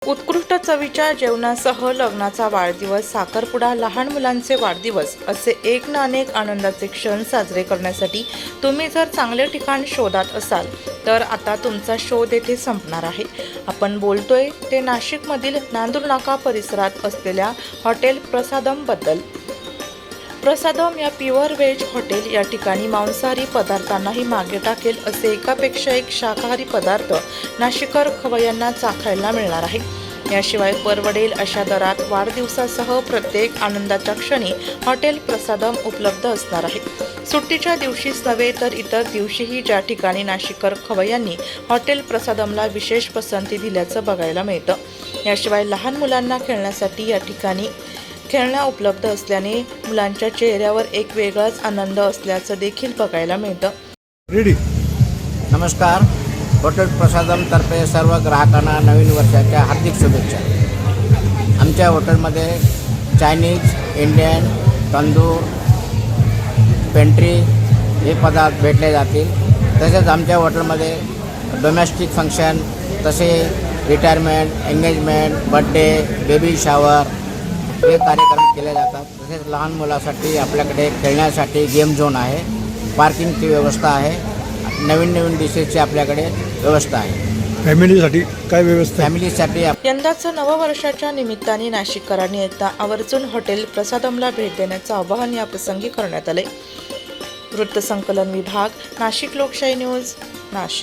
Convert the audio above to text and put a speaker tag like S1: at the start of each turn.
S1: उत्कृष्ट चवीच्या जेवणासह लग्नाचा वाढदिवस, साखरपुडा, लहान मुलांचे वाढदिवस असे एक ना अनेक आनंदाचे क्षण साजरे करण्यासाठी तुम्ही जर चांगले ठिकाण शोधात असाल तर आता तुमचा शोध येथे संपणार आहे. आपण बोलतोय ते नाशिकमधील नांदूर नाका परिसरात असलेल्या हॉटेल प्रसादम बद्दल. प्रसादम या प्युअर व्हेज हॉटेल या ठिकाणी मांसाहारी पदार्थांनाही मागे टाकेल असे एकापेक्षा एक शाकाहारी पदार्थ नाशिकर खवय्यांना चाखायला मिळणार आहे. याशिवाय परवडेल अशा दरात वाढदिवसासह प्रत्येक आनंदाच्या क्षणी हॉटेल प्रसादम उपलब्ध असणार आहे. सुट्टीच्या दिवशीच नव्हे तर इतर दिवशीही ज्या ठिकाणी नाशिकर खवय्यांनी हॉटेल प्रसादमला विशेष पसंती दिल्याचं बघायला मिळतं. याशिवाय लहान मुलांना खेळण्यासाठी या ठिकाणी खेळण्या उपलब्ध असल्याने मुलांच्या चेहऱ्यावर एक वेगळाच आनंद असल्याचं देखील बघायला मिळतं.
S2: नमस्कार. हॉटेल प्रसादमतर्फे सर्व ग्राहकांना नवीन वर्षाच्या हार्दिक शुभेच्छा. आमच्या हॉटेलमध्ये चायनीज, इंडियन, तंदूर, पेंट्री हे पदार्थ भेटले जातील. तसेच आमच्या हॉटेलमध्ये डोमेस्टिक फंक्शन, तसे retirement, engagement, birthday, baby shower हे कार्यक्रम केले जातात. तसेच लहान मुलासाठी आपल्याकडे खेळण्यासाठी गेम झोन आहे, पार्किंगची व्यवस्था आहे, नवीन डिशेसची आपल्याकडे व्यवस्था आहे.
S3: फॅमिलीसाठी काय व्यवस्था?
S2: फॅमिलीसाठी
S1: यंदाचं नववर्षाच्या निमित्ताने नाशिककरांनी एकदा आवर्जून हॉटेल प्रसादमला भेट देण्याचं आवाहन या प्रसंगी करण्यात आले. वृत्तसंकलन विभाग, नाशिक लोकशाही न्यूज, नाशिक.